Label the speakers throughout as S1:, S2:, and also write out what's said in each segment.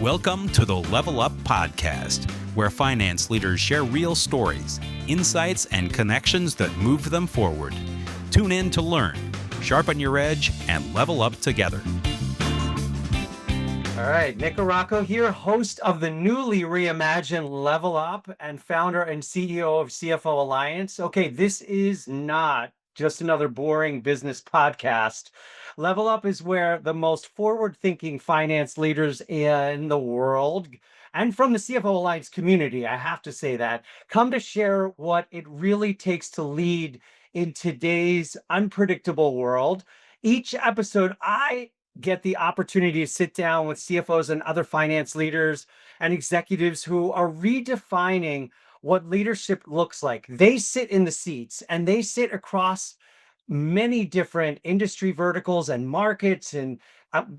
S1: Welcome to the Level Up Podcast, where finance leaders share real stories, insights, and connections that move them forward. Tune in to learn, sharpen your edge, and level up together.
S2: All right, Nick Aracco here, host of the newly reimagined Level Up and founder and CEO of CFO Alliance. Okay, this is not just another boring business podcast. Level Up is where the most forward-thinking finance leaders in the world and from the CFO Alliance community, I have to say that, come to share what it really takes to lead in today's unpredictable world. Each episode, I get the opportunity to sit down with CFOs and other finance leaders and executives who are redefining what leadership looks like. They sit in the seats and they sit across many different industry verticals and markets, and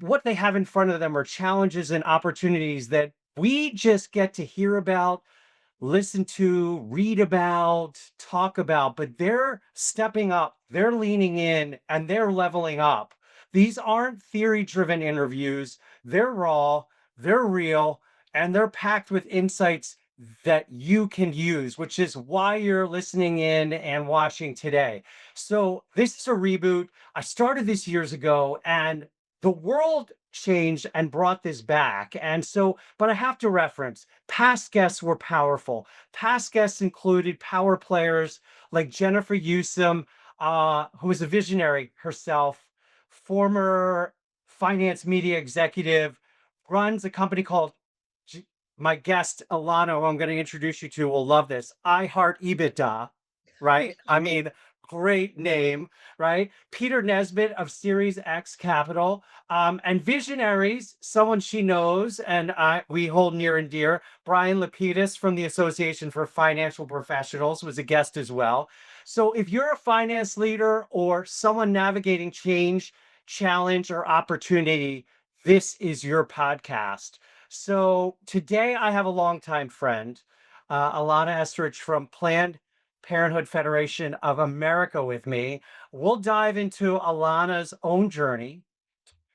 S2: what they have in front of them are challenges and opportunities that we just get to hear about, listen to, read about, talk about, but they're stepping up, they're leaning in, and they're leveling up. These aren't theory-driven interviews. They're raw, they're real, and they're packed with insights that you can use, which is why you're listening in and watching today. So this is a reboot. I started this years ago, and the world changed and brought this back. And so, but I have to reference past guests were powerful. Past guests included power players like Jennifer Newsom, who is a visionary herself, former finance media executive, runs a company called, my guest, Ilana, who I'm going to introduce you to, will love this, I Heart EBITDA, right? I mean, great name, right? Peter Nesbitt of Series X Capital, and visionaries, someone she knows and we hold near and dear. Brian Lapidus from the Association for Financial Professionals was a guest as well. So if you're a finance leader or someone navigating change, challenge, or opportunity, this is your podcast. So today I have a longtime friend, Ilana Esterrich from Planned Parenthood Federation of America with me. We'll dive into Ilana's own journey,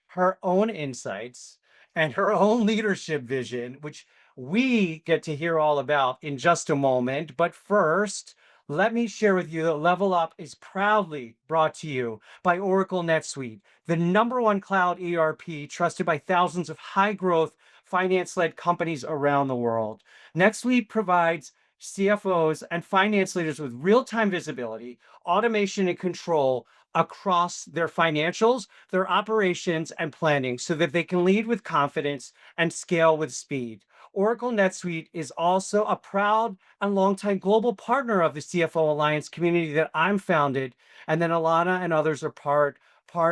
S2: her own insights, and her own leadership vision, which we get to hear all about in just a moment. But first, let me share with you that Level Up is proudly brought to you by Oracle NetSuite, the #1 cloud ERP trusted by thousands of high-growth finance-led companies around the world. NetSuite provides CFOs and finance leaders with real-time visibility, automation, and control across their financials, their operations, and planning so that they can lead with confidence and scale with speed. Oracle NetSuite is also a proud and longtime global partner of the CFO Alliance community that I'm founded, and then Ilana and others are part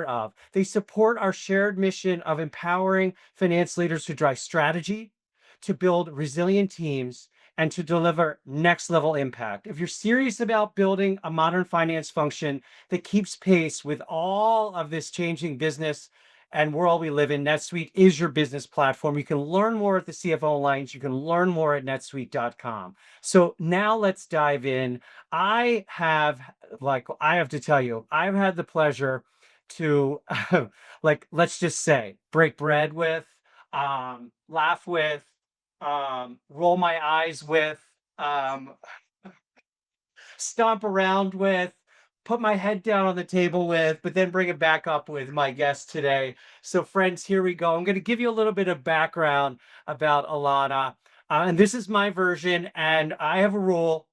S2: of. They support our shared mission of empowering finance leaders to drive strategy, to build resilient teams, and to deliver next level impact. If you're serious about building a modern finance function that keeps pace with all of this changing business and world we live in, NetSuite is your business platform. You can learn more at the CFO Alliance. You can learn more at netsuite.com. So now let's dive in. I have to tell you, I've had the pleasure to, let's just say, break bread with, laugh with, roll my eyes with, stomp around with, put my head down on the table with, but then bring it back up with my guest today. So friends, here we go. I'm going to give you a little bit of background about Ilana. And this is my version, and I have a rule.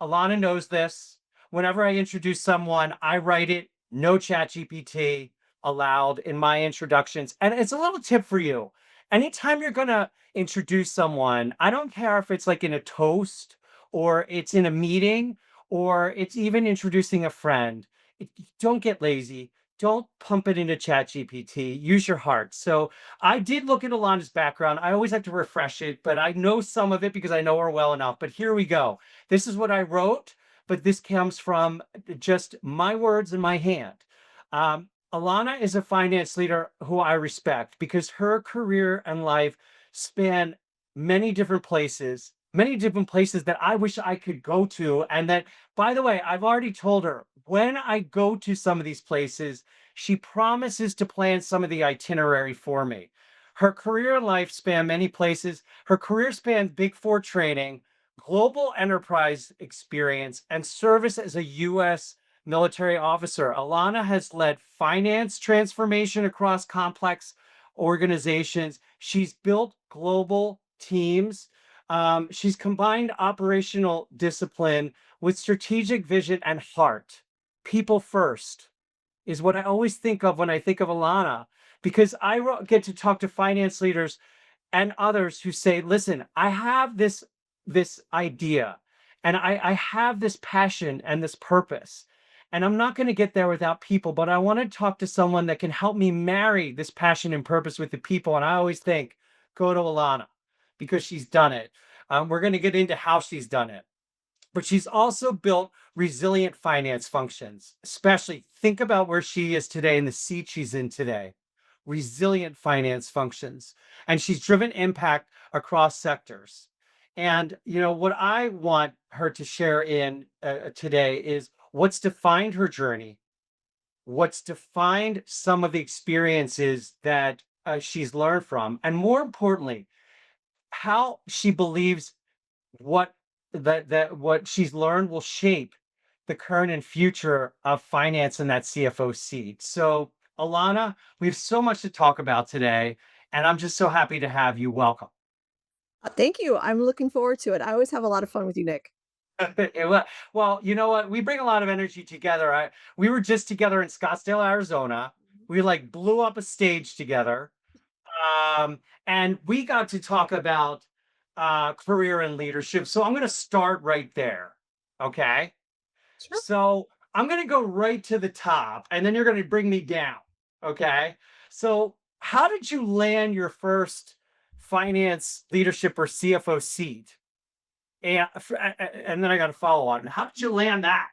S2: Ilana knows this. Whenever I introduce someone, I write it, no chat GPT allowed in my introductions. And it's a little tip for you. Anytime you're going to introduce someone, I don't care if it's like in a toast or it's in a meeting or it's even introducing a friend. Don't get lazy. Don't pump it into chat GPT. Use your heart. So I did look at Ilana's background. I always like to refresh it, but I know some of it because I know her well enough. But here we go. This is what I wrote, but this comes from just my words in my hand. Ilana is a finance leader who I respect because her career and life span many different places that I wish I could go to. And that, by the way, I've already told her when I go to some of these places, she promises to plan some of the itinerary for me. Her career and life span many places. Her career spanned Big Four training, global enterprise experience, and service as a U.S. military officer. Ilana has led finance transformation across complex organizations. She's built global teams. She's combined operational discipline with strategic vision and heart. People first is what I always think of when I think of Ilana, because get to talk to finance leaders and others who say, "Listen, I have this idea, and I have this passion and this purpose, and I'm not going to get there without people, but I want to talk to someone that can help me marry this passion and purpose with the people." And I always think, go to Ilana because she's done it. We're going to get into how she's done it, but she's also built resilient finance functions. Especially think about where she is today and the seat she's in today. Resilient finance functions. And she's driven impact across sectors. And what I want her to share in today is what's defined her journey, what's defined some of the experiences that she's learned from, and more importantly, how she believes what what she's learned will shape the current and future of finance in that CFO seat. So, Alana, we have so much to talk about today, and I'm just so happy to have you. Welcome.
S3: Thank you. I'm looking forward to it. I always have a lot of fun with you, Nick.
S2: Well, you know what? We bring a lot of energy together. We were just together in Scottsdale, Arizona. We like blew up a stage together. Um, and we got to talk about career and leadership. So I'm going to start right there. Okay.
S3: Sure.
S2: So I'm going to go right to the top and then you're going to bring me down. Okay. So, how did you land your first finance leadership or CFO seat? And then I got to follow on. How did you land that?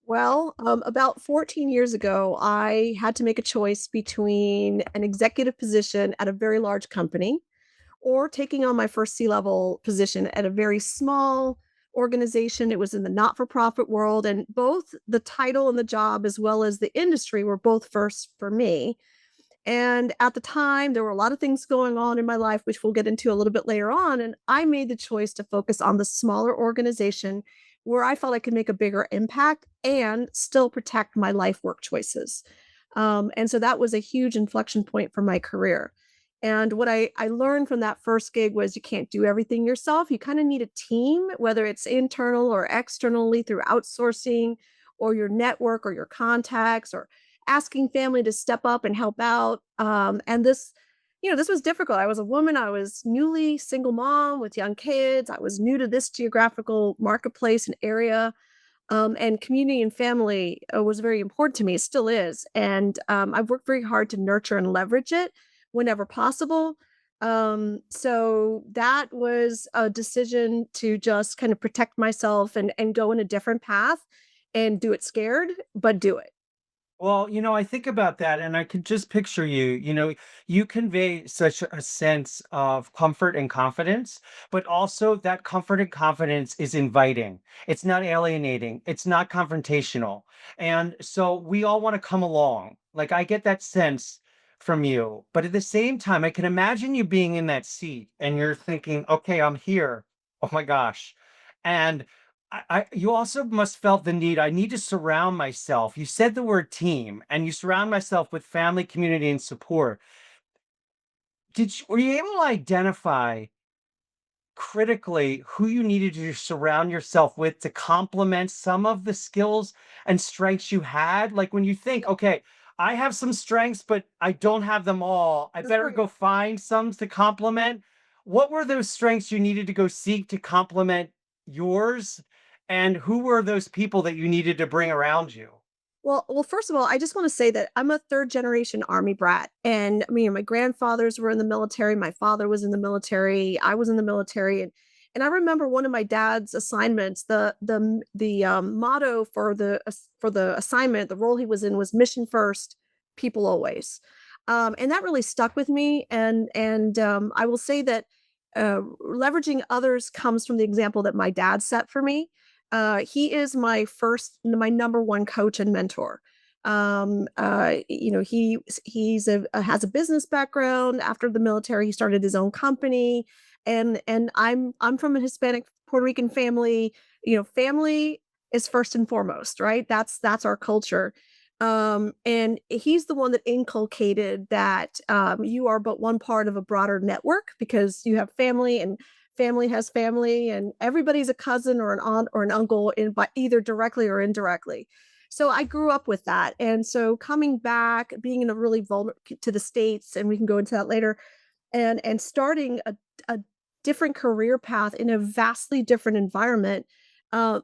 S3: Well, about 14 years ago, I had to make a choice between an executive position at a very large company or taking on my first C-level position at a very small organization. It was in the not-for-profit world, and both the title and the job, as well as the industry, were both first for me. And at the time, there were a lot of things going on in my life, which we'll get into a little bit later on. And I made the choice to focus on the smaller organization where I felt I could make a bigger impact and still protect my life work choices. And so that was a huge inflection point for my career. And what I learned from that first gig was you can't do everything yourself. You kind of need a team, whether it's internal or externally through outsourcing or your network or your contacts or asking family to step up and help out. And this was difficult. I was a woman. I was newly single mom with young kids. I was new to this geographical marketplace and area. And community and family was very important to me. It still is. And I've worked very hard to nurture and leverage it whenever possible. So that was a decision to just kind of protect myself and go in a different path and do it scared, but do it.
S2: Well, I think about that and I can just picture you. You convey such a sense of comfort and confidence, but also that comfort and confidence is inviting. It's not alienating, it's not confrontational. And so we all want to come along. Like I get that sense from you. But at the same time, I can imagine you being in that seat and you're thinking, okay, I'm here. Oh my gosh. And you also must felt the need. I need to surround myself. You said the word team, and you surround myself with family, community, and support. Were you able to identify critically who you needed to surround yourself with to complement some of the skills and strengths you had? Like when you think, okay, I have some strengths, but I don't have them all. I
S3: That's
S2: better
S3: right.
S2: go find some to complement. What were those strengths you needed to go seek to complement yours? And who were those people that you needed to bring around you?
S3: Well, first of all, I just wanna say that I'm a third generation Army brat, and me and my grandfathers were in the military, my father was in the military, I was in the military, and I remember one of my dad's assignments, motto for the assignment, the role he was in was "Mission first, people always." And that really stuck with me, and I will say that, leveraging others comes from the example that my dad set for me. He is my number one coach and mentor. Has a business background. After the military, he started his own company, and I'm from a Hispanic Puerto Rican family. Family is first and foremost, right? That's our culture. And he's the one that inculcated that you are but one part of a broader network, because you have family, and family has family, and everybody's a cousin or an aunt or an uncle, by either directly or indirectly. So I grew up with that. And so coming back, being in a really vulnerable to the States, and we can go into that later, and starting a different career path in a vastly different environment,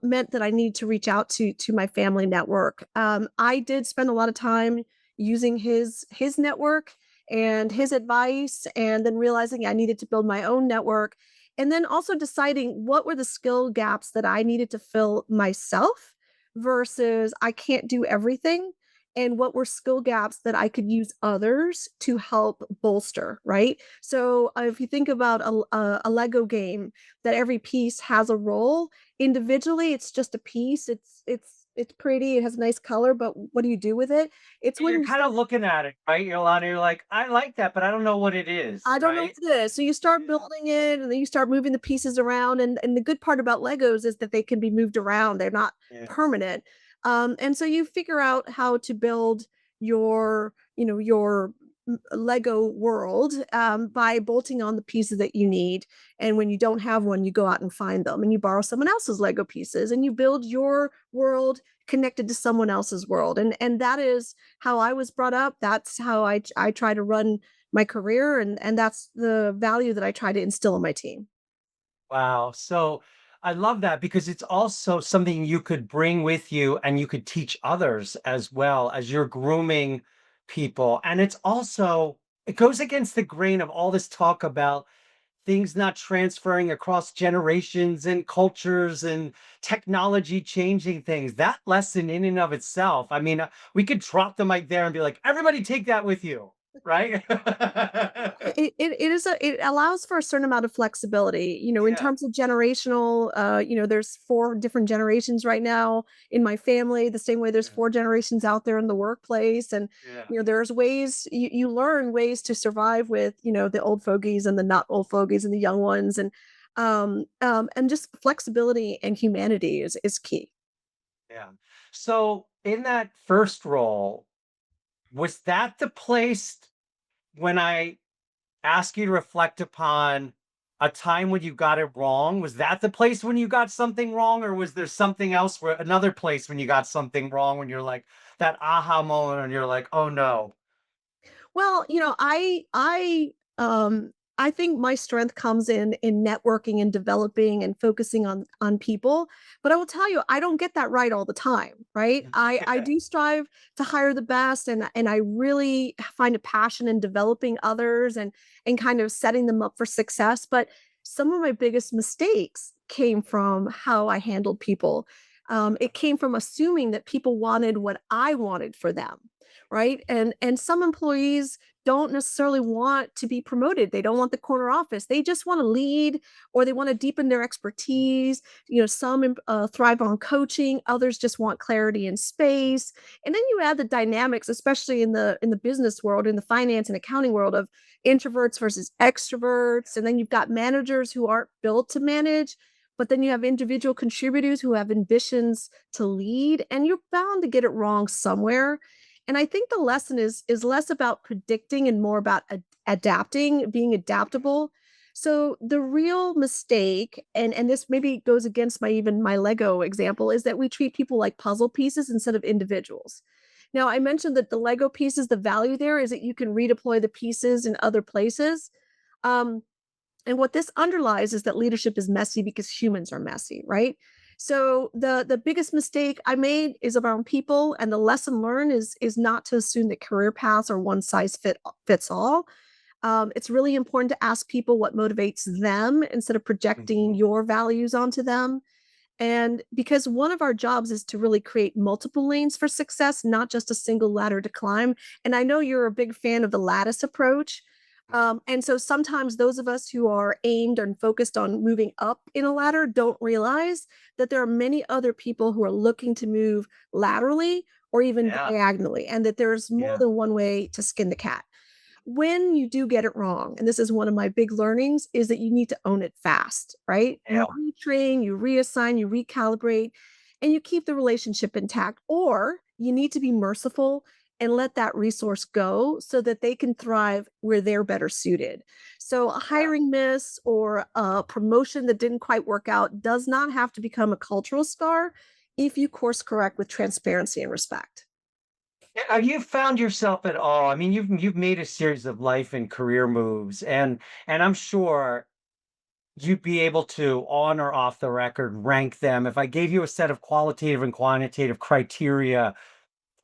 S3: meant that I need to reach out to my family network. I did spend a lot of time using his network and his advice, and then realizing I needed to build my own network, and then also deciding what were the skill gaps that I needed to fill myself versus I can't do everything, and what were skill gaps that I could use others to help bolster, right? So if you think about a Lego game, that every piece has a role. Individually, it's just a piece. It's pretty. It has a nice color, but what do you do with it? It's when
S2: You're
S3: you
S2: kind of
S3: start.
S2: looking at it, right, Ilana? You're like, I like that, but I don't know what it is,
S3: I don't know
S2: right?
S3: what it is. So you start
S2: Yeah.
S3: building it, and then you start moving the pieces around. And the good part about Legos is that they can be moved around. They're not
S2: Yeah.
S3: permanent. And so you figure out how to build your Lego world, by bolting on the pieces that you need. And when you don't have one, you go out and find them, and you borrow someone else's Lego pieces, and you build your world connected to someone else's world. And that is how I was brought up. That's how I try to run my career, and that's the value that I try to instill in my team.
S2: Wow. So I love that because it's also something you could bring with you and you could teach others as well as you're grooming people. And it's also, it goes against the grain of all this talk about things not transferring across generations and cultures and technology changing things. That lesson in and of itself, I mean, we could drop the mic there and be like, everybody take that with you, right?
S3: It allows for a certain amount of flexibility, in
S2: Yeah,
S3: terms of generational. There's 4 different generations right now in my family, the same way there's
S2: yeah,
S3: 4 generations out there in the workplace. And
S2: yeah.
S3: there's ways you learn ways to survive with the old fogies and the not old fogies and the young ones. And just flexibility and humanity is key.
S2: Yeah. So in that first role, was that the place when I asked you to reflect upon a time when you got it wrong? Was that the place when you got something wrong, or was there something else where another place when you got something wrong when you're like that aha moment and you're like, oh no.
S3: Well, I think my strength comes in networking and developing and focusing on people. But I will tell you, I don't get that right all the time, right? I do strive to hire the best, and I really find a passion in developing others, and kind of setting them up for success. But some of my biggest mistakes came from how I handled people. It came from assuming that people wanted what I wanted for them, right? And some employees don't necessarily want to be promoted. They don't want the corner office. They just want to lead, or they want to deepen their expertise. Some thrive on coaching, others just want clarity and space. And then you add the dynamics, especially in the business world, in the finance and accounting world, of introverts versus extroverts. And then you've got managers who aren't built to manage, but then you have individual contributors who have ambitions to lead, and you're bound to get it wrong somewhere. And I think the lesson is less about predicting and more about adapting, being adaptable. So the real mistake, and this maybe goes against my Lego example, is that we treat people like puzzle pieces instead of individuals. Now, I mentioned that the Lego pieces, the value there is that you can redeploy the pieces in other places. Um, and what this underlies is that leadership is messy because humans are messy, right? So the biggest mistake I made is around people, and the lesson learned is not to assume that career paths are one size fits all. It's really important to ask people what motivates them instead of projecting
S2: Mhm.
S3: your values onto them. And because one of our jobs is to really create multiple lanes for success, not just a single ladder to climb. And I know you're a big fan of the lattice approach. And so sometimes those of us who are aimed and focused on moving up in a ladder don't realize that there are many other people who are looking to move laterally, or even
S2: Yeah.
S3: diagonally, and that there's more
S2: Yeah.
S3: than one way to skin the cat. When you do get it wrong, and this is one of my big learnings, is that you need to own it fast, right?
S2: Yeah.
S3: You retrain, you reassign, you recalibrate, and you keep the relationship intact, or you need to be merciful and let that resource go so that they can thrive where they're better suited. So, a
S2: Yeah.
S3: hiring miss or a promotion that didn't quite work out does not have to become a cultural scar if you course correct with transparency and respect.
S2: Have you found yourself at all? I mean, you've made a series of life and career moves, and I'm sure you'd be able to, on or off the record, rank them. If I gave you a set of qualitative and quantitative criteria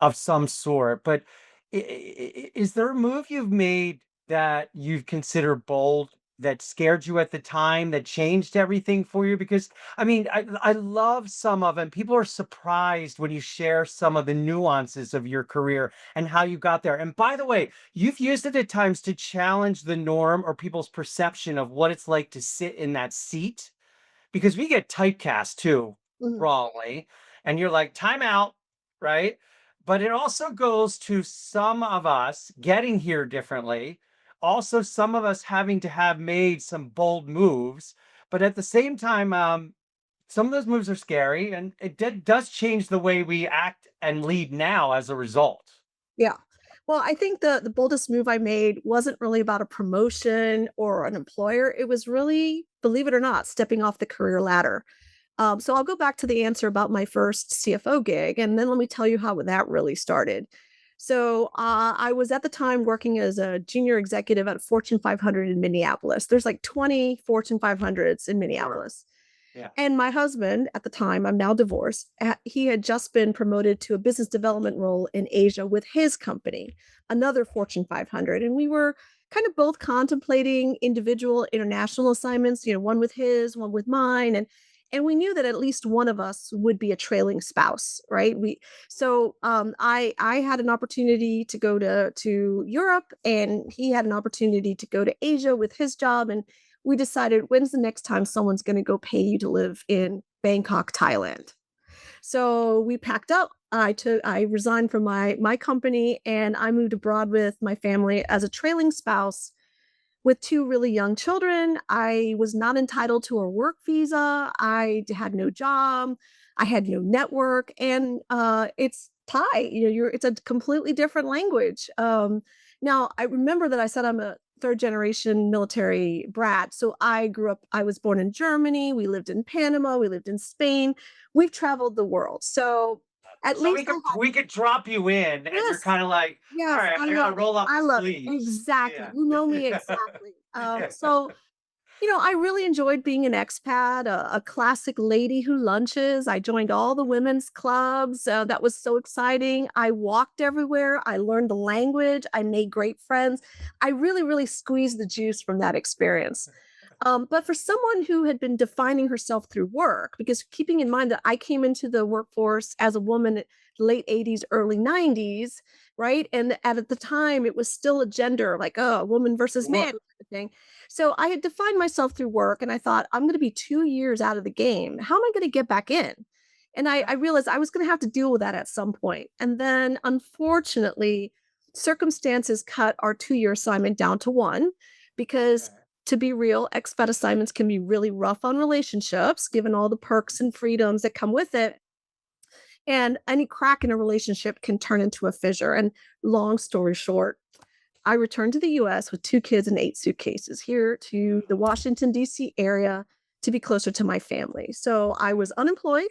S2: of some sort, but is there a move you've made that you've considered bold, that scared you at the time, that changed everything for you? Because I mean, I love some of them. People are surprised when you share some of the nuances of your career and how you got there. And by the way, you've used it at times to challenge the norm or people's perception of what it's like to sit in that seat, because we get typecast too
S3: Mhm.
S2: wrongly, and you're like, time out, right? But it also goes to some of us getting here differently, also some of us having to have made some bold moves, but at the same time, some of those moves are scary, and does change the way we act and lead now as a result.
S3: Yeah. Well, I think the boldest move I made wasn't really about a promotion or an employer. It was really, believe it or not, stepping off the career ladder. So I'll go back to the answer about my first CFO gig, and then let me tell you how that really started. So I was at the time working as a junior executive at Fortune 500 in Minneapolis. There's like 20 Fortune 500s in
S2: Sure.
S3: Minneapolis.
S2: Yeah.
S3: And my husband at the time, I'm now divorced, he had just been promoted to a business development role in Asia with his company, another Fortune 500. And we were kind of both contemplating individual international assignments, one with his, one with mine. And we knew that at least one of us would be a trailing spouse, right? I had an opportunity to go to Europe, and he had an opportunity to go to Asia with his job, and we decided, when's the next time someone's going to go pay you to live in Bangkok, Thailand? So we packed up. I resigned from my company, and I moved abroad with my family as a trailing spouse with two really young children. I was not entitled to a work visa. Had no job. I had no network, and it's Thai. It's a completely different language. Now I remember that I said I'm a third generation military brat. So I grew up. I was born in Germany. We lived in Panama. We lived in Spain. We've traveled the world. So at
S2: So
S3: least I had
S2: we could drop you in, and you're
S3: this.
S2: kind of like, all
S3: Yes,
S2: right,
S3: I
S2: I gotta
S3: love it.
S2: roll up
S3: I
S2: the
S3: love it.
S2: sleeves.
S3: Exactly.
S2: Yeah.
S3: You know me exactly.
S2: Yeah.
S3: I really enjoyed being an expat, a classic lady who lunches. I joined all the women's clubs. That was so exciting. I walked everywhere. I learned the language. I made great friends. I really, really squeezed the juice from that experience. But for someone who had been defining herself through work, because keeping in mind that I came into the workforce as a woman late 80s, early 90s, right? And at the time, it was still a gender, like, oh, woman versus man
S2: Sure.
S3: kind of thing. So I had defined myself through work, and I thought, I'm going to be 2 years out of the game. How am I going to get back in? And I realized I was going to have to deal with that at some point. And then, unfortunately, circumstances cut our 2-year assignment down to one because,
S2: Okay.
S3: to be real, expat assignments can be really rough on relationships, given all the perks and freedoms that come with it. And any crack in a relationship can turn into a fissure. And long story short, I returned to the US with two kids and eight suitcases here to the Washington, D.C. area to be closer to my family. So I was unemployed.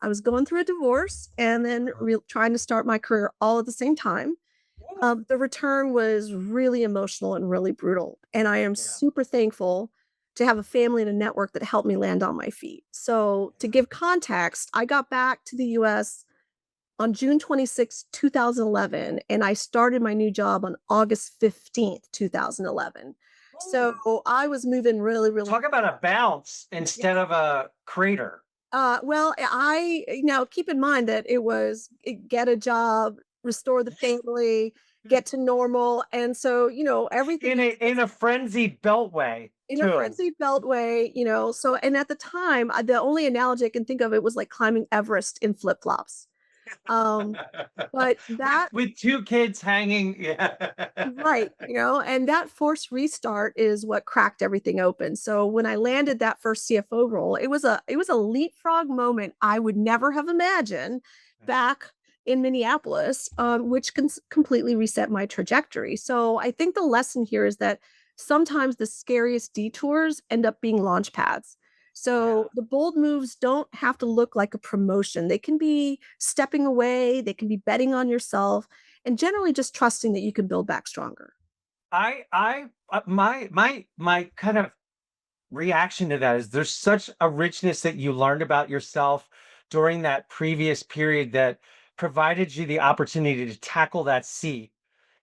S3: I was going through a divorce and then trying to start my career all at the same time. The return was really emotional and really brutal, and I am
S2: Yeah.
S3: super thankful to have a family and a network that helped me land on my feet. So, to give context, I got back to the US on June 26th, 2011, and I started my new job on August 15th, 2011. So,
S2: Ooh.
S3: I was moving really, really
S2: Talk about a bounce
S3: yeah.
S2: instead of a crater.
S3: Well, now keep in mind that it was get a job, restore the family, get to normal, and so, everything else
S2: In a frenzied beltway
S3: in a
S2: too.
S3: frenzied beltway, so and at the time, the only analogy I can think of, it was like climbing Everest in flip-flops. Um, but that
S2: With 2 kids hanging, yeah.
S3: Right, and that forced restart is what cracked everything open. So when I landed that first CFO role, it was a leapfrog moment I would never have imagined back in Minneapolis, which completely reset my trajectory. So I think the lesson here is that sometimes the scariest detours end up being launch pads.
S2: Yeah.
S3: So the bold moves don't have to look like a promotion. They can be stepping away, they can be betting on yourself, and generally just trusting that you can build back stronger.
S2: My kind of reaction to that is there's such a richness that you learned about yourself during that previous period that provided you the opportunity to tackle that seat,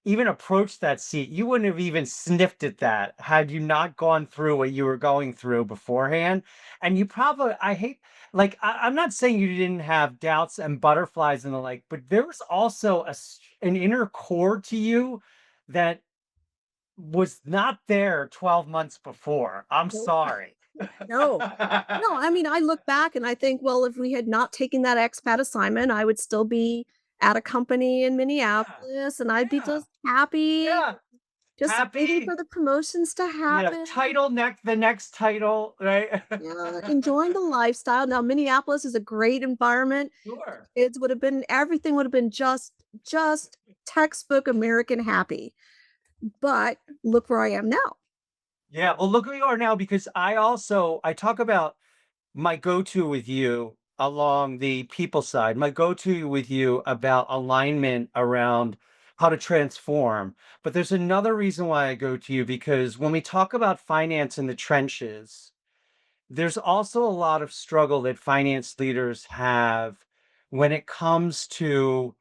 S2: even approach that seat. You wouldn't have even sniffed at that had you not gone through what you were going through beforehand. And you probably, I hate, like, I'm not saying you didn't have doubts and butterflies and the like, but there was also an inner core to you that was not there 12 months before. I'm
S3: Nope.
S2: sorry.
S3: No. No, I mean, I look back and I think, well, if we had not taken that expat assignment, I would still be at a company in
S2: Yeah,
S3: Minneapolis and I'd be
S2: yeah,
S3: just happy,
S2: yeah.
S3: just waiting for
S2: Happy,
S3: the promotions to
S2: yeah,
S3: happen.
S2: title next the next title, right?
S3: Yeah, enjoying the lifestyle. Now, Minneapolis is a great environment.
S2: Sure.
S3: Kids would have been everything would have been just textbook American happy. But look where I am now.
S2: Yeah, well, look who you are now because I talk about my go-to with you along the people side, my go-to with you about alignment around how to transform. But there's another reason why I go to you because when we talk about finance in the trenches, there's also a lot of struggle that finance leaders have when it comes to,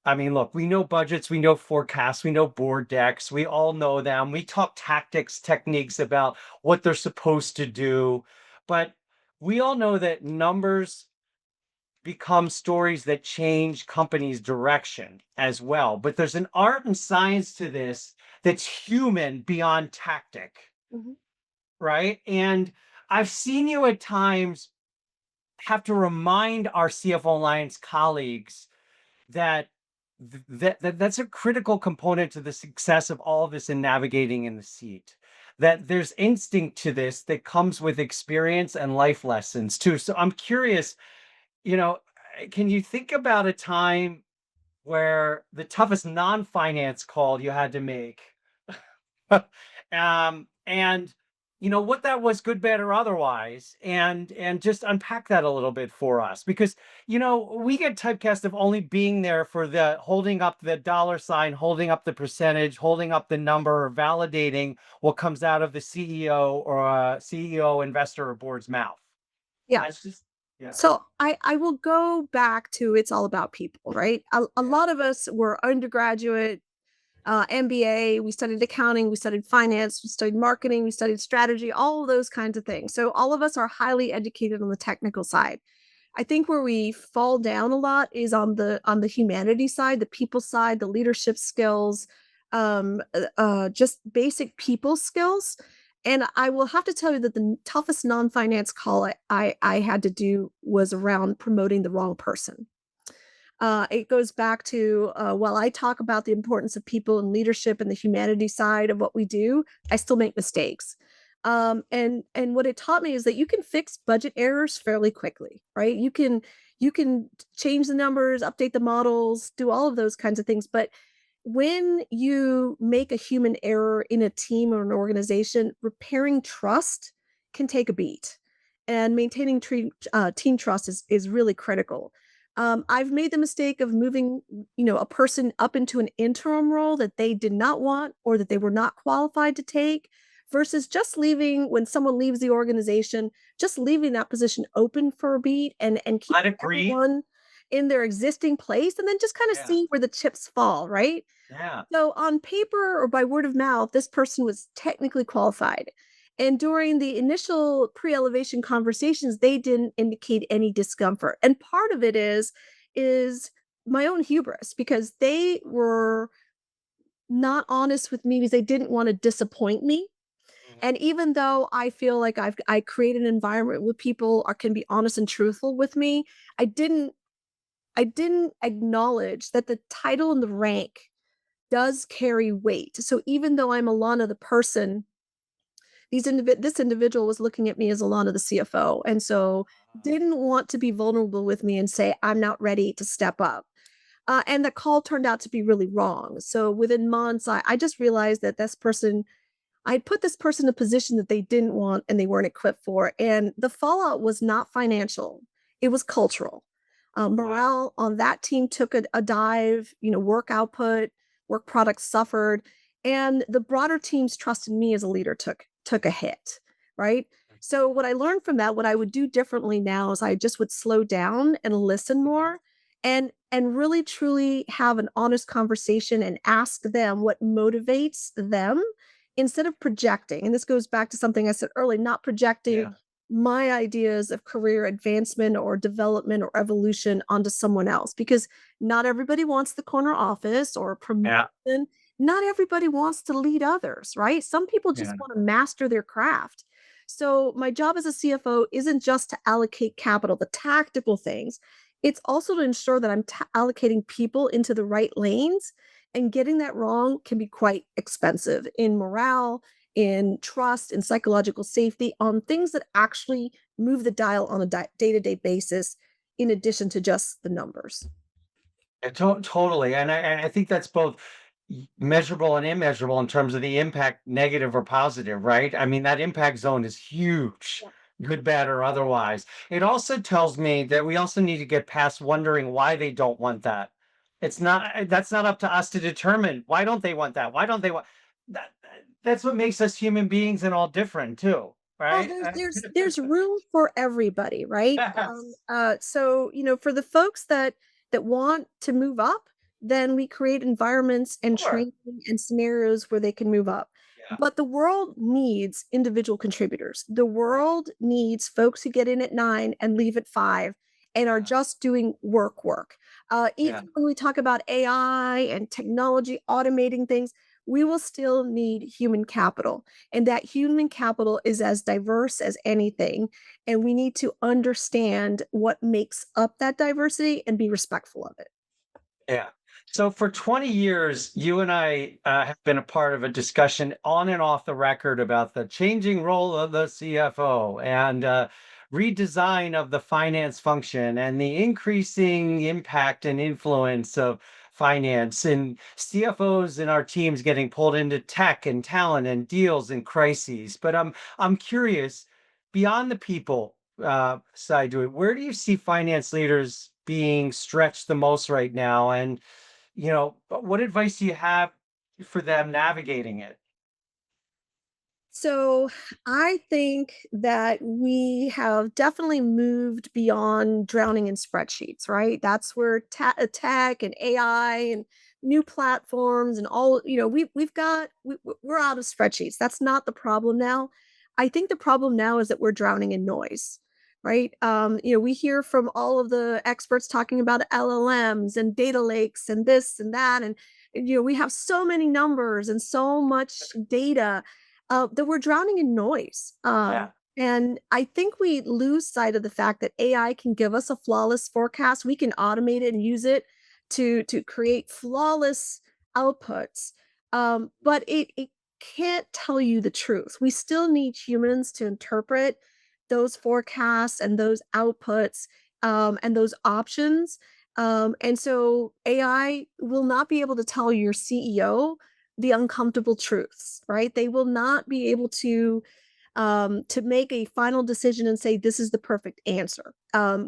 S2: I mean, look, we know budgets, we know forecasts, we know board decks, we all know them. We talk tactics, techniques about what they're supposed to do. But we all know that numbers become stories that change companies' direction as well. But there's an art and science to this that's human beyond tactic,
S3: Mhm.
S2: right? And I've seen you at times have to remind our CFO Alliance colleagues that that's a critical component to the success of all of this in navigating in the seat. That there's instinct to this that comes with experience and life lessons too. So I'm curious, you know, can you think about a time where the toughest non-finance call you had to make and what that was, good, bad, or otherwise, and just unpack that a little bit for us because we get typecast of only being there for the holding up the dollar sign, holding up the percentage, holding up the number, or validating what comes out of the CEO or CEO, investor, or board's mouth.
S3: Yeah.
S2: That's just yeah.
S3: So I will go back to it's all about people, right? A
S2: Yeah.
S3: lot of us were undergraduate, MBA, we studied accounting, we studied finance, we studied marketing, we studied strategy, all of those kinds of things. So all of us are highly educated on the technical side. I think where we fall down a lot is on the humanity side, the people side, the leadership skills, just basic people skills. And I will have to tell you that the toughest non-finance call I had to do was around promoting the wrong person. It goes back to while I talk about the importance of people and leadership and the humanity side of what we do, I still make mistakes. And what it taught me is that you can fix budget errors fairly quickly, right? You can change the numbers, update the models, do all of those kinds of things. But when you make a human error in a team or an organization, repairing trust can take a beat, and maintaining team trust is really critical. I've made the mistake of moving, a person up into an interim role that they did not want or that they were not qualified to take, versus just leaving when someone leaves the organization, just leaving that position open for a beat and keep
S2: Let it breathe.
S3: everyone in their existing place and then just kind of
S2: Yeah.
S3: see where the chips fall, right?
S2: Yeah.
S3: So on paper or by word of mouth, this person was technically qualified. And during the initial pre-elevation conversations, they didn't indicate any discomfort. And part of it is my own hubris because they were not honest with me because they didn't want to disappoint me.
S2: Mhm.
S3: And even though I feel like I create an environment where people are can be honest and truthful with me, I didn't I didn't acknowledge that the title and the rank does carry weight. So even though I'm Ilana the person, this individual was looking at me as Ilana the CFO, and so didn't want to be vulnerable with me and say, "I'm not ready to step up." And the call turned out to be really wrong. So within months, I just realized that this person I put this person in a position that they didn't want and they weren't equipped for. And the fallout was not financial, it was cultural.
S2: Wow.
S3: Morale on that team took a dive, work output, work products suffered, and the broader team's trust in me as a leader took a hit, right? So what I learned from that, what I would do differently now is I just would slow down and listen more and really truly have an honest conversation and ask them what motivates them instead of projecting. And this goes back to something I said earlier, not projecting
S2: Yeah.
S3: my ideas of career advancement or development or evolution onto someone else because not everybody wants the corner office or
S2: Yeah.
S3: promotion. Not everybody wants to lead others, right? Some people
S2: Yeah.
S3: just want to master their craft. So, my job as a CFO isn't just to allocate capital, the tactical things. It's also to ensure that I'm allocating people into the right lanes, and getting that wrong can be quite expensive in morale, in trust, in psychological safety, on things that actually move the dial on a day-to-day basis, in addition to just the numbers.
S2: Yeah, totally. And I think that's both measurable and immeasurable in terms of the impact, negative or positive, right? I mean, that impact zone is huge,
S3: Yeah.
S2: good, bad, or otherwise. It also tells me that we also need to get past wondering why they don't want that. That's not up to us to determine. Why don't they want that? Why don't they want that? That's what makes us human beings and all different too,
S3: Well,
S2: right?
S3: there's room for everybody, right? So for the folks that want to move up, then we create environments and
S2: Sure.
S3: training and scenarios where they can move up.
S2: Yeah.
S3: But the world needs individual contributors. The world needs folks who get in at 9 and leave at 5 and are
S2: Yeah.
S3: just doing work.
S2: Yeah.
S3: Even when we talk about AI and technology automating things, we will still need human capital. And that human capital is as diverse as anything. And we need to understand what makes up that diversity and be respectful of it.
S2: Yeah. So for 20 years, you and I have been a part of a discussion on and off the record about the changing role of the CFO and redesign of the finance function and the increasing impact and influence of finance and CFOs in our teams getting pulled into tech and talent and deals and crises. But I'm curious, beyond the people side to it, where do you see finance leaders being stretched the most right now? And, but what advice do you have for them navigating it?
S3: So I think that we have definitely moved beyond drowning in spreadsheets, right? That's where tech and AI and new platforms and all, we're out of spreadsheets. That's not the problem now. I think the problem now is that we're drowning in noise, right? We hear from all of the experts talking about LLMs and data lakes and this and that. And we have so many numbers and so much data that we're drowning in noise.
S2: Yeah.
S3: And I think we lose sight of the fact that AI can give us a flawless forecast. We can automate it and use it to create flawless outputs. But it can't tell you the truth. We still need humans to interpret those forecasts and those outputs and those options. And so AI will not be able to tell your CEO the uncomfortable truths, right? They will not be able to make a final decision and say this is the perfect answer.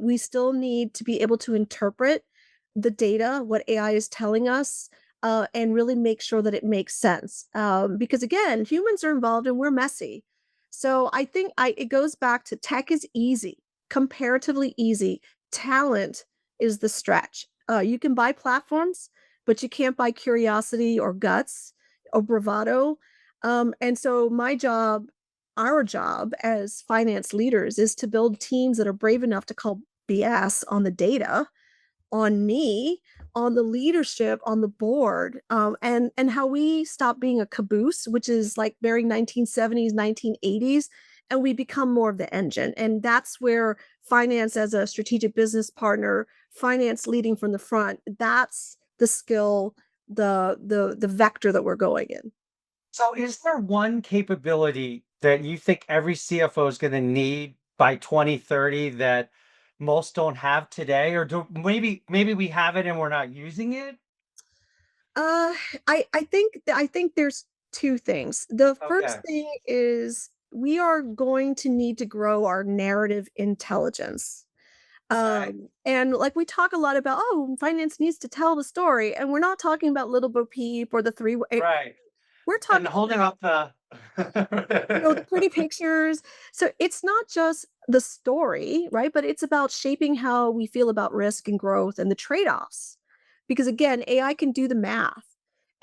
S3: We still need to be able to interpret the data, what AI is telling us, and really make sure that it makes sense. Because again, humans are involved and we're messy. So I think it goes back to tech is easy, comparatively easy. Talent is the stretch. You can buy platforms, but you can't buy curiosity or guts or bravado. And so our job as finance leaders is to build teams that are brave enough to call BS on the data, on me, on the leadership, on the board, and how we stop being a caboose, which is like very 1970s, 1980s, and we become more of the engine. And that's where finance as a strategic business partner, finance leading from the front, that's the skill, the vector that we're going in.
S2: So is there one capability that you think every CFO is going to need by 2030 that most don't have today? Or do maybe we have it and we're not using it?
S3: Uh, I think there's two things. The first
S2: Okay.
S3: thing is we are going to need to grow our narrative intelligence.
S2: Okay.
S3: And like we talk a lot about, oh, finance needs to tell the story, and we're not talking about Little Bo Peep or the three way.
S2: Right.
S3: We're
S2: And
S3: talking
S2: holding up the
S3: the pretty pictures. So it's not just the story, right? But it's about shaping how we feel about risk and growth and the trade-offs. Because again, AI can do the math.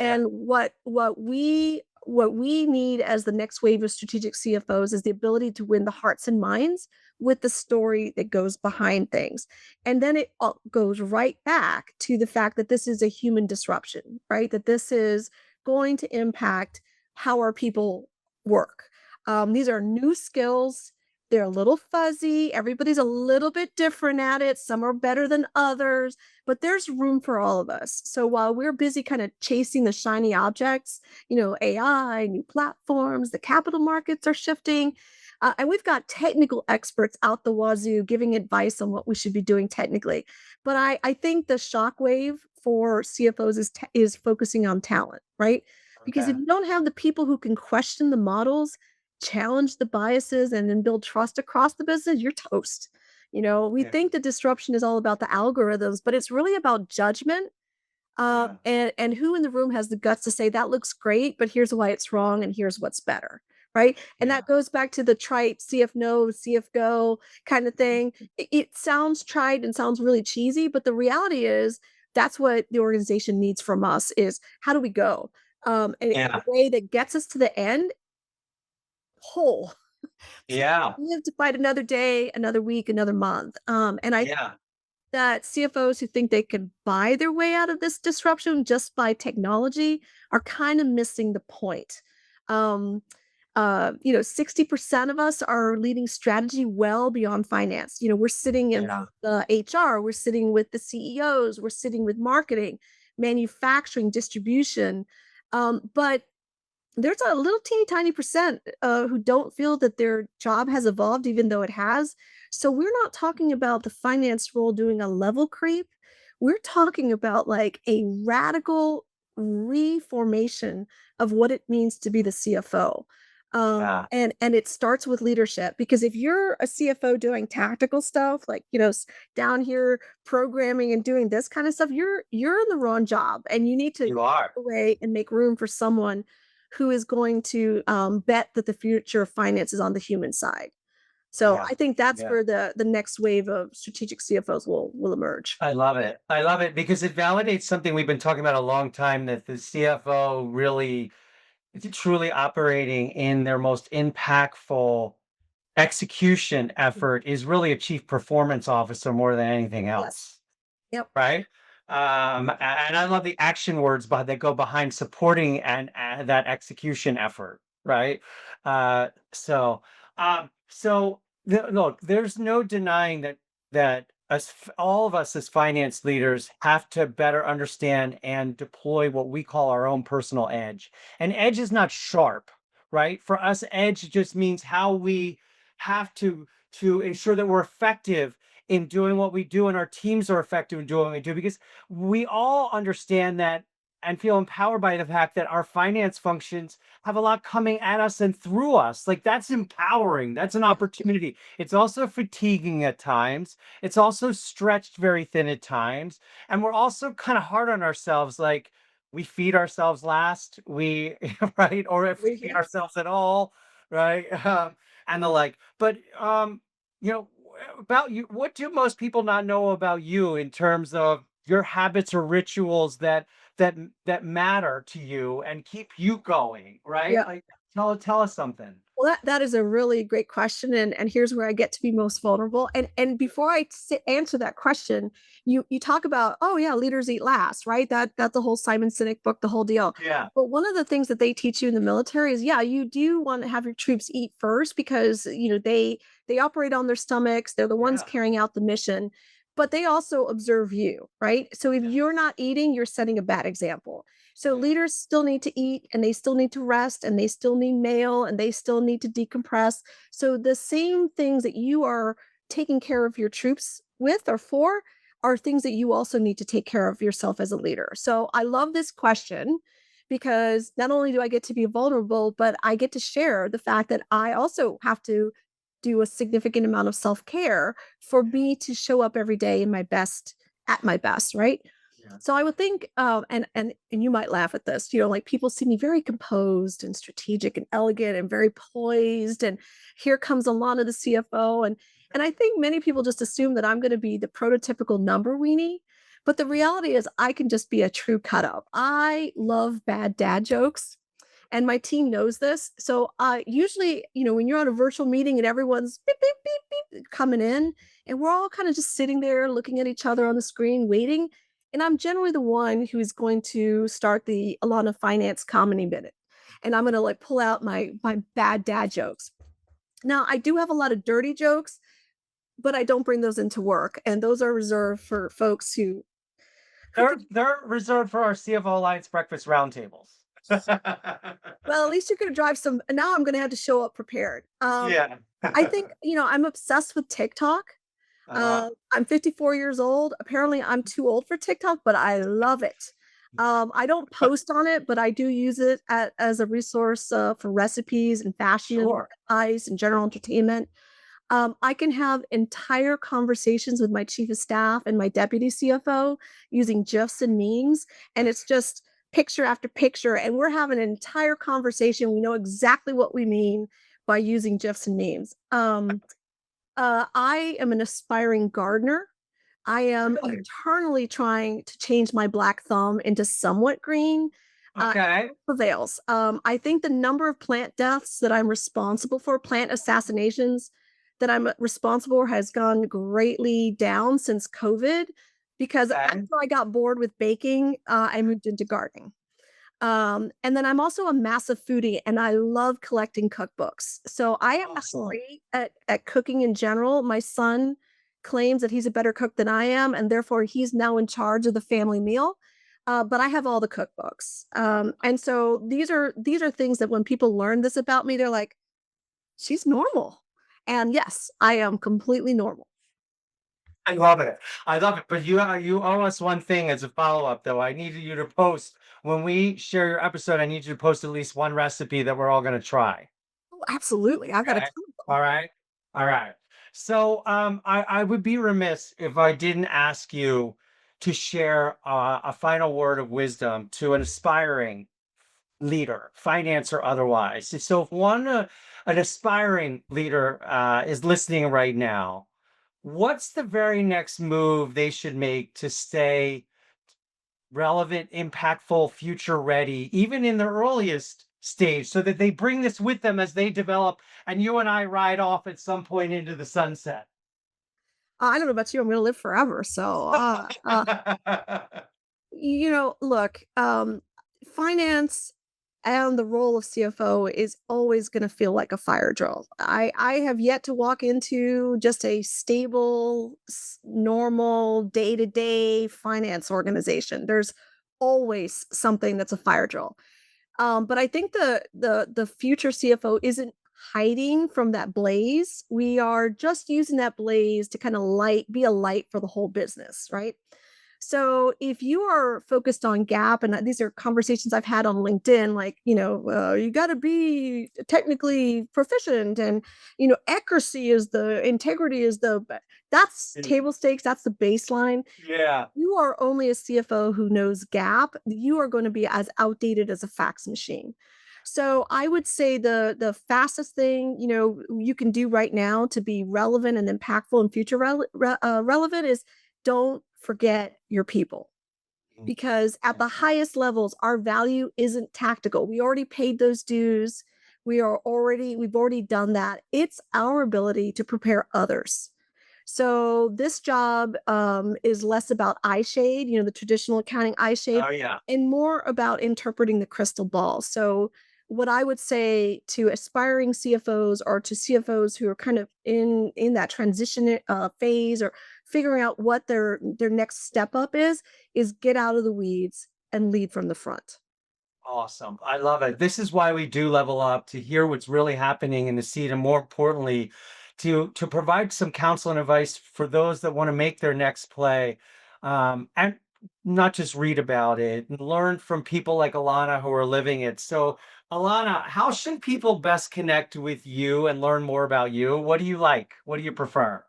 S2: Yeah.
S3: And what we need as the next wave of strategic CFOs is the ability to win the hearts and minds with the story that goes behind things. And then it all goes right back to the fact that this is a human disruption, right? That this is going to impact how our people work. These are new skills. They're a little fuzzy. Everybody's a little bit different at it. Some are better than others, but there's room for all of us. So while we're busy kind of chasing the shiny objects, AI, new platforms, the capital markets are shifting. And we've got technical experts out the wazoo giving advice on what we should be doing technically. But I think the shockwave for CFOs is focusing on talent, right? Because
S2: Okay.
S3: if you don't have the people who can question the models, challenge the biases, and then build trust across the business, you're toast. We
S2: Yeah.
S3: think the disruption is all about the algorithms, but it's really about judgment,
S2: Yeah.
S3: and who in the room has the guts to say that looks great, but here's why it's wrong, and here's what's better, right? And
S2: Yeah.
S3: that goes back to the trite CF no, CF go kind of thing. It sounds trite and sounds really cheesy, but the reality is that's what the organization needs from us is how do we go? And in a
S2: Yeah.
S3: way that gets us to the end whole. So
S2: Yeah.
S3: we live to fight another day, another week, another month. And I
S2: Yeah.
S3: that CFOs who think they can buy their way out of this disruption just by technology are kind of missing the point. Um, 60% of us are leading strategy well beyond finance. We're sitting in
S2: Yeah.
S3: the HR, we're sitting with the CEOs, we're sitting with marketing, manufacturing, distribution. But there's a little teeny tiny percent who don't feel that their job has evolved, even though it has. So we're not talking about the finance role doing a level creep. We're talking about like a radical reformation of what it means to be the CFO.
S2: Yeah.
S3: And it starts with leadership because if you're a CFO doing tactical stuff like down here programming and doing this kind of stuff, you're in the wrong job, and you need to
S2: You are.
S3: away and make room for someone who is going to bet that the future of finance is on the human side. So
S2: Yeah.
S3: I think that's
S2: Yeah.
S3: where the next wave of strategic CFOs will emerge.
S2: I love it. I love it because it validates something we've been talking about a long time, that the CFO really is truly operating in their most impactful execution effort is really a chief performance officer more than anything
S3: Yes.
S2: else.
S3: Yep.
S2: Right? And I love the action words that go behind supporting and that execution effort, right? Look, there's no denying that all of us as finance leaders have to better understand and deploy what we call our own personal edge. And edge is not sharp, right? For us, edge just means how we have to ensure that we're effective in doing what we do and our teams are effective in doing what we do, because we all understand that and feel empowered by the fact that our finance functions have a lot coming at us and through us. Like, that's empowering, that's an opportunity. It's also fatiguing at times, it's also stretched very thin at times, and we're also kind of hard on ourselves. Like, we feed ourselves last, we right, or if we feed
S3: Yeah.
S2: ourselves at all, right? And the like. But about you, what do most people not know about you in terms of your habits or rituals that matter to you and keep you going, right?
S3: Yeah.
S2: Like, tell us something.
S3: Well, that is a really great question, and here's where I get to be most vulnerable. And before I answer that question, you talk about, oh yeah, leaders eat last, right? That's the whole Simon Sinek book, the whole deal.
S2: Yeah.
S3: But one of the things that they teach you in the military is, yeah, you do want to have your troops eat first because they operate on their stomachs. They're the ones
S2: Yeah.
S3: carrying out the mission, but they also observe you, right? So if
S2: Yeah.
S3: you're not eating, you're setting a bad example. So
S2: Yeah.
S3: leaders still need to eat and they still need to rest and they still need mail and they still need to decompress. So the same things that you are taking care of your troops with or for are things that you also need to take care of yourself as a leader. So I love this question because not only do I get to be vulnerable, but I get to share the fact that I also have to do a significant amount of self-care for me to show up every day in my best at my best, right?
S2: Yeah.
S3: So I would think, and you might laugh at this, like people see me very composed and strategic and elegant and very poised, and here comes Ilana, the CFO, and I think many people just assume that I'm going to be the prototypical number weenie, but the reality is I can just be a true cut up. I love bad dad jokes. And my team knows this. So usually, when you're on a virtual meeting and everyone's beep, beep, beep, beep, coming in, and we're all kind of just sitting there looking at each other on the screen, waiting. And I'm generally the one who is going to start the Alana Finance Comedy Minute. And I'm going to like pull out my bad dad jokes. Now, I do have a lot of dirty jokes, but I don't bring those into work. And those are reserved for folks who could.
S2: They're reserved for our CFO Alliance breakfast roundtables.
S3: Well, at least you're gonna drive some now I'm gonna have to show up prepared.
S2: Yeah.
S3: I think, I'm obsessed with TikTok. I'm 54 years old. Apparently, I'm too old for TikTok, but I love it. I don't post on it, but I do use it as a resource for recipes and fashion and
S2: Sure.
S3: advice and general entertainment. I can have entire conversations with my chief of staff and my deputy CFO using GIFs and memes, and it's just picture after picture, and we're having an entire conversation. We know exactly what we mean by using GIFs and memes. I am an aspiring gardener. I am
S2: Really?
S3: eternally trying to change my black thumb into somewhat green.
S2: Okay.
S3: Prevails. I think the number of plant deaths that I'm responsible for, plant assassinations that I'm responsible for, has gone greatly down since COVID because
S2: Okay.
S3: after I got bored with baking, I moved into gardening. And then I'm also a massive foodie and I love collecting cookbooks. So I am not
S2: Awesome.
S3: great at cooking in general. My son claims that he's a better cook than I am, and therefore he's now in charge of the family meal. But I have all the cookbooks. And so these are things that when people learn this about me, they're like, she's normal. And yes, I am completely normal.
S2: I love it. I love it. But you owe us one thing as a follow-up, though. I need you to post when we share your episode. I need you to post at least one recipe that we're all going to try.
S3: Oh, absolutely. I've got a
S2: Okay.
S3: ton of them.
S2: All right. All right. So I would be remiss if I didn't ask you to share a final word of wisdom to an aspiring leader, finance or otherwise. So if an aspiring leader is listening right now, what's the very next move they should make to stay relevant, impactful, future ready, even in the earliest stage, so that they bring this with them as they develop and you and I ride off at some point into the sunset?
S3: I don't know about you. I'm going to live forever. So, look, finance and the role of CFO is always going to feel like a fire drill. I have yet to walk into just a stable, normal day to day finance organization. There's always something that's a fire drill. But I think the future CFO isn't hiding from that blaze. We are just using that blaze to kind of be a light for the whole business, right? So if you are focused on gap, and these are conversations I've had on LinkedIn, like, you got to be technically proficient, and, accuracy is the integrity is that's table stakes. That's the baseline.
S2: Yeah.
S3: You are only a CFO who knows gap. You are going to be as outdated as a fax machine. So I would say the fastest thing, you can do right now to be relevant and impactful and future relevant is don't forget your people, because at the highest levels, our value isn't tactical. We already paid those dues. we've already done that. It's our ability to prepare others. So this job is less about eye shade, the traditional accounting eye shade,
S2: Oh, yeah.
S3: and more about interpreting the crystal ball. So what I would say to aspiring CFOs or to CFOs who are kind of in that transition phase or figuring out what their next step up is get out of the weeds and lead from the front.
S2: Awesome. I love it. This is why we do level up, to hear what's really happening in the seat, and more importantly, to provide some counsel and advice for those that want to make their next play, and not just read about it and learn from people like Ilana who are living it. So, Ilana, how should people best connect with you and learn more about you? What do you like? What do you prefer?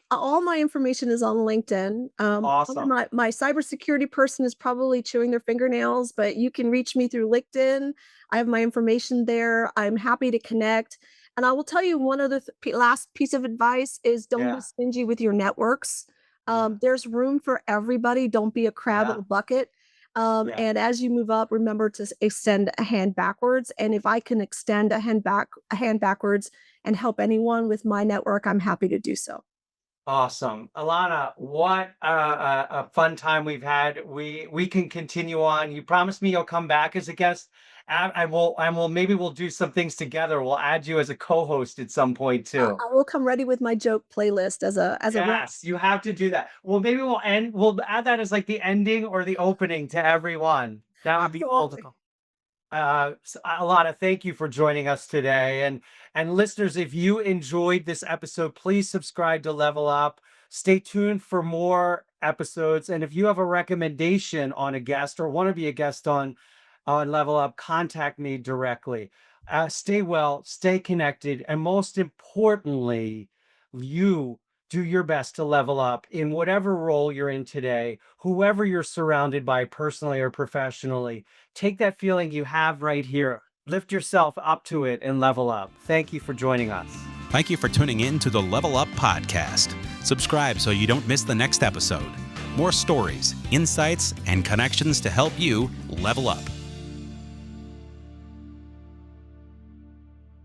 S3: All my information is on LinkedIn. Probably
S2: Awesome.
S3: my cybersecurity person is probably chewing their fingernails, but you can reach me through LinkedIn. I have my information there. I'm happy to connect. And I will tell you one other last piece of advice is don't be
S2: Yeah.
S3: stingy with your networks.
S2: Yeah.
S3: There's room for everybody. Don't be a crab in
S2: Yeah.
S3: a bucket.
S2: Yeah.
S3: And as you move up, remember to extend a hand backwards. And if I can extend a hand backwards and help anyone with my network, I'm happy to do so.
S2: Awesome. Alana, what a fun time we've had. We can continue on. You promised me you'll come back as a guest. I will maybe we'll do some things together. We'll add you as a co-host at some point too.
S3: I will come ready with my joke playlist as a wrap.
S2: Yes, you have to do that. Well, maybe we'll add that as like the ending or the opening to everyone. That would be cool.
S3: Absolutely.
S2: Alana, thank you for joining us today. And listeners, if you enjoyed this episode, please subscribe to Level Up. Stay tuned for more episodes. And if you have a recommendation on a guest or want to be a guest on Level Up, contact me directly. Stay well, stay connected, and most importantly, you do your best to level up in whatever role you're in today, whoever you're surrounded by personally or professionally. Take that feeling you have right here, lift yourself up to it, and level up. Thank you for joining us.
S1: Thank you for tuning in to the Level Up podcast. Subscribe so you don't miss the next episode. More stories, insights, and connections to help you level up.